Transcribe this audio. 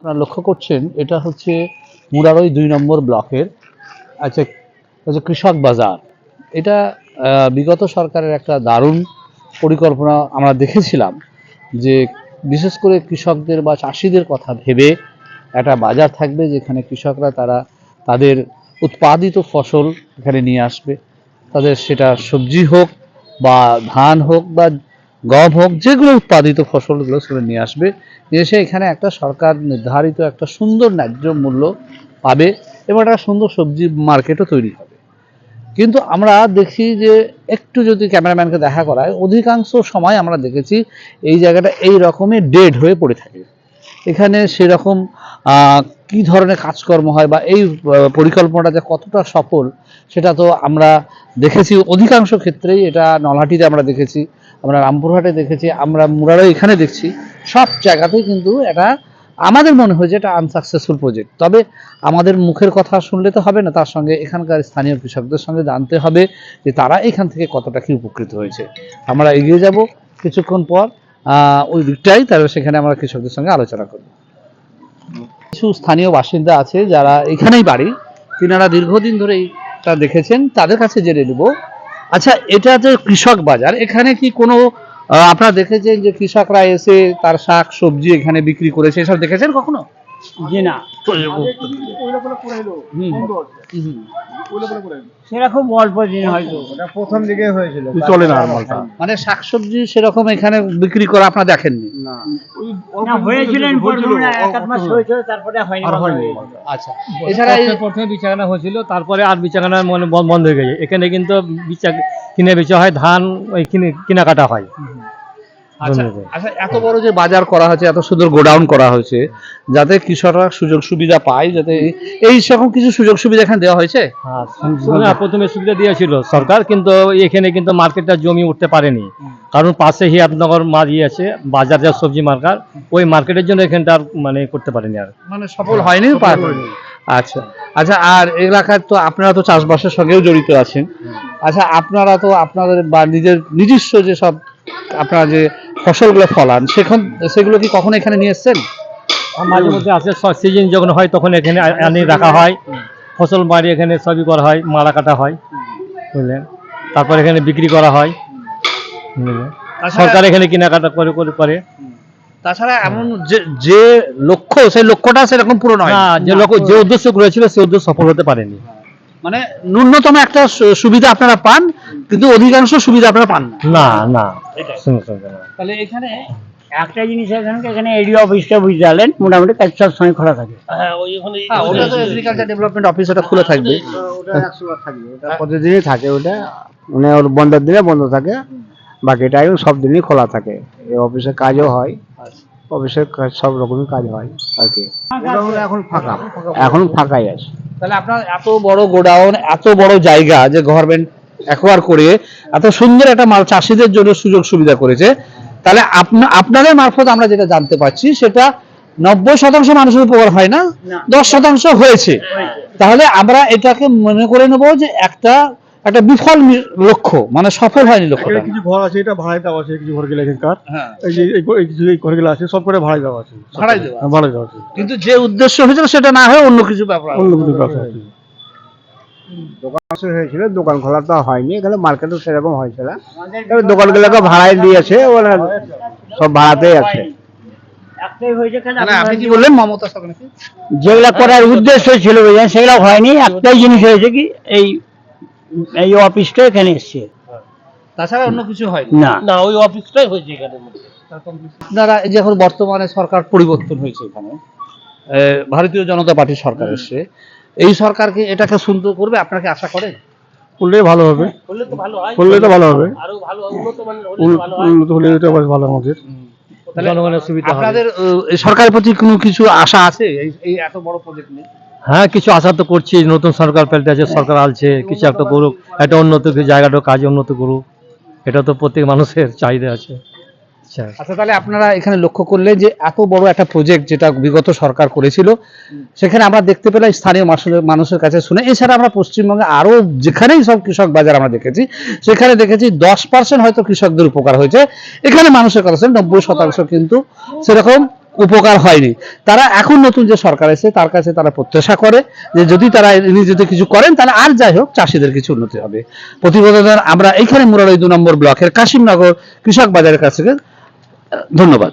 আপনারা লক্ষ্য করছেন এটা হচ্ছে মুরারই ২ নম্বর ব্লকের আচ্ছা কৃষক বাজার। এটা বিগত সরকারের একটা দারুণ পরিকল্পনা আমরা দেখেছিলাম যে বিশেষ করে কৃষকদের বা চাষিদের কথা ভেবে একটা বাজার থাকবে যেখানে কৃষকরা তাদের উৎপাদিত ফসল এখানে নিয়ে আসবে। তাদের সেটা সবজি হোক বা ধান হোক বা গম হোক, যেগুলো উৎপাদিত ফসলগুলো সেগুলো নিয়ে আসবে, নিয়ে এসে এখানে একটা সরকার নির্ধারিত একটা সুন্দর ন্যায্য মূল্য পাবে এবং একটা সুন্দর সবজি মার্কেটও তৈরি হবে। কিন্তু আমরা দেখি যে একটু যদি ক্যামেরাম্যানকে দেখা করায়, অধিকাংশ সময় আমরা দেখেছি এই জায়গাটা এই রকমই ডেড হয়ে পড়ে থাকে। এখানে সেরকম কি ধরনের কাজকর্ম হয় বা এই পরিকল্পনাটা যে কতটা সফল সেটা তো আমরা দেখেছি অধিকাংশ ক্ষেত্রেই। এটা নলহাটিতে আমরা দেখেছি, আমরা রামপুরহাটে দেখেছি, আমরা মুরারই এখানে দেখছি, সব জায়গাতেই কিন্তু এটা আমাদের মনে হয় যে এটা আনসাকসেসফুল প্রজেক্ট। তবে আমাদের মুখের কথা শুনলে তো হবে না, তার সঙ্গে এখানকার স্থানীয় কৃষকদের সঙ্গে জানতে হবে যে তারা এখান থেকে কতটা কি উপকৃত হয়েছে। আমরা এগিয়ে যাব কিছুক্ষণ পর ওই দিকটাই, তাহলে সেখানে আমরা কৃষকদের সঙ্গে আলোচনা করব। কিছু স্থানীয় বাসিন্দা আছে যারা এখানেই বাড়ি, তিনারা দীর্ঘদিন ধরে এটা দেখেছেন, তাদের কাছে জেনে নেব। আচ্ছা, এটা যে কৃষক বাজার, এখানে কি কোনো আপনারা দেখেছেন যে কৃষকরা এসে তার শাক সবজি এখানে বিক্রি করেছে, এসব দেখেছেন কখনো? জি না, সেরকম অল্প দিন হয়তো, ওটা প্রথম দিকে হয়েছিল, চলে না মালটা, মানে শাকসবজি সেরকম এখানে বিক্রি করা আপনারা দেখেননি? না, হয়েছিলেন এক আধ মাস হয়েছিল, তারপরে হয়নি। আচ্ছা, এছাড়া প্রথমে বিচাখানা হয়েছিল, তারপরে আর বিচাখানা মানে বন্ধ হয়ে গেছে। এখানে কিন্তু কিনে বেচা হয়, ধান ওই কেনাকাটা হয়। আচ্ছা, এত বড় যে বাজার করা হয়েছে, এত সুন্দর গোডাউন করা হয়েছে, যাতে কৃষকরা সুযোগ সুবিধা পায়, যাতে এই সকম কিছু সুযোগ সুবিধা এখানে দেওয়া হয়েছে। প্রথমে সুবিধা দিয়েছিল সরকার, কিন্তু এখানে কিন্তু মার্কেটটা জমি উঠতে পারেনি, কারণ পাশে হিয়াতনগর আছে বাজার, যা সবজি মার্কেট, ওই মার্কেটের জন্য এখানটা আর মানে করতে পারেনি, আর মানে সফল হয়নি। আচ্ছা আচ্ছা, আর এলাকার তো আপনারা তো চাষবাসের সঙ্গেও জড়িত আছেন। আচ্ছা, আপনারা তো আপনাদের বা নিজস্ব যে সব আপনারা যে ফসলগুলো ফলান, সেগুলো কি কখনো এখানে নিয়ে এসছেন? মাঝে মধ্যে আসে, সিজন যখন হয় তখন এখানে আনি রাখা হয়, ফসল বাড়ি এখানে সবই করা হয়, মারা কাটা হয়, বুঝলেন, তারপর এখানে বিক্রি করা হয়, বুঝলেন, সরকার এখানে কেনাকাটা করে। তাছাড়া এমন যে লক্ষ্য, সেই লক্ষ্যটা সেরকম পূরণ হয় না, যে উদ্দেশ্য করেছিল সেই উদ্দেশ্য সফল হতে পারেনি। মানে ন্যূনতম একটা সুবিধা আপনারা পান, কিন্তু অধিকাংশ সুবিধা আপনারা পান না। না, তাহলে এখানে একটা জিনিস এখানে এরিয়া অফিসটা বুঝতে পারলেন, মোটামুটি কাজ সব সময় খোলা থাকে। ওটা তো এগ্রিকালচার ডেভেলপমেন্ট অফিস, ওটা খোলা থাকবে, ওটা 100বার থাকবে, ওটা প্রতিদিনই থাকে, ওটা মানে ওর বন্ধের দিনে বন্ধ থাকে, বাকি টাইম সব দিনই খোলা থাকে। এই অফিসের কাজও হয়, অফিসের কাজ সব রকমের কাজ হয় আর কি। এখন ফাঁকাই আছে। তাহলে আপনার এত বড় গোডাউন, এত বড় জায়গা যে গভর্নমেন্ট অ্যাকোয়ার করে এত সুন্দর একটা মাল চাষিদের জন্য সুযোগ সুবিধা করেছে, তাহলে আপনাদের মারফত আমরা যেটা জানতে পারছি সেটা 90% মানুষের উপকার হয় না, 10% হয়েছে। তাহলে আমরা এটাকে মনে করে নেব যে একটা বিফল লক্ষ্য, মানে সফল হয়নি লক্ষ্যটা। কিছু ঘর আছে, এটা ভাড়ায় দেওয়া আছে, কিছু ঘর গেলে এখানকার, এই যে এই ঘরগুলো আছে সব করে ভাড়ায় দেওয়া আছে, ভাড়ায় দেওয়া আছে, কিন্তু যে উদ্দেশ্য হয়েছিল সেটা না হয়ে অন্য কিছু ব্যাপার, দোকান হয়েছিল, দোকান খোলা তো হয়নি, এখানে মার্কেটও সেরকম হয়েছিল, দোকানগুলোকে ভাড়ায় দিয়েছে, ওরা সব ভাড়াতেই আছে। আপনি কি বললেন মমতা সরকার যেগুলা করার উদ্দেশ্য ছিল সেগুলো হয়নি। একটাই জিনিস হয়েছে কি, এই অফিসটা এখানে এসছে, তাছাড়া অন্য কিছু হয় না, ওই অফিসটাই হয়েছে এখানে। আপনারা এই যে এখন বর্তমানে সরকার পরিবর্তন হয়েছে, এখানে ভারতীয় জনতা পার্টির সরকার এসছে, এই সরকারকে এটাকে সুন্দর করবে আপনাকে আশা করেন? করলে ভালো হবে, করলে তো ভালো হবে, উন্নত হলে এটা ভালো আমাদের জনগণের সুবিধা হবে। আপনাদের সরকারের প্রতি কোনো কিছু আশা আছে এই এত বড় প্রজেক্ট নিয়ে? হ্যাঁ, কিছু আশা তো করছি, নতুন সরকার পাল্টে আছে, সরকার আসছে, কিছু একটা করুক, একটা উন্নত জায়গাটা কাজ উন্নত করুক, এটা তো প্রত্যেক মানুষের চাহিদা আছে। আচ্ছা, তাহলে আপনারা এখানে লক্ষ্য করলেন যে এত বড় একটা প্রজেক্ট যেটা বিগত সরকার করেছিল, সেখানে আমরা দেখতে পেলাম স্থানীয় মানুষের কাছে শুনে। এছাড়া আমরা পশ্চিমবঙ্গে আরো যেখানেই সব কৃষক বাজার আমরা দেখেছি, সেখানে দেখেছি 10% হয়তো কৃষকদের উপকার হয়েছে, এখানে মানুষের কথা 90% কিন্তু সেরকম উপকার হয়নি। তারা এখন নতুন যে সরকার এসে তার কাছে তারা প্রত্যাশা করে যে যদি তারা নিজেদের কিছু করেন তাহলে আর যাই হোক চাষিদের কিছু উন্নতি হবে। প্রতিবেদন আমরা এইখানে মুরারই 2 নম্বর ব্লকের কাশিমনগর কৃষক বাজারের কাছ থেকে, ধন্যবাদ।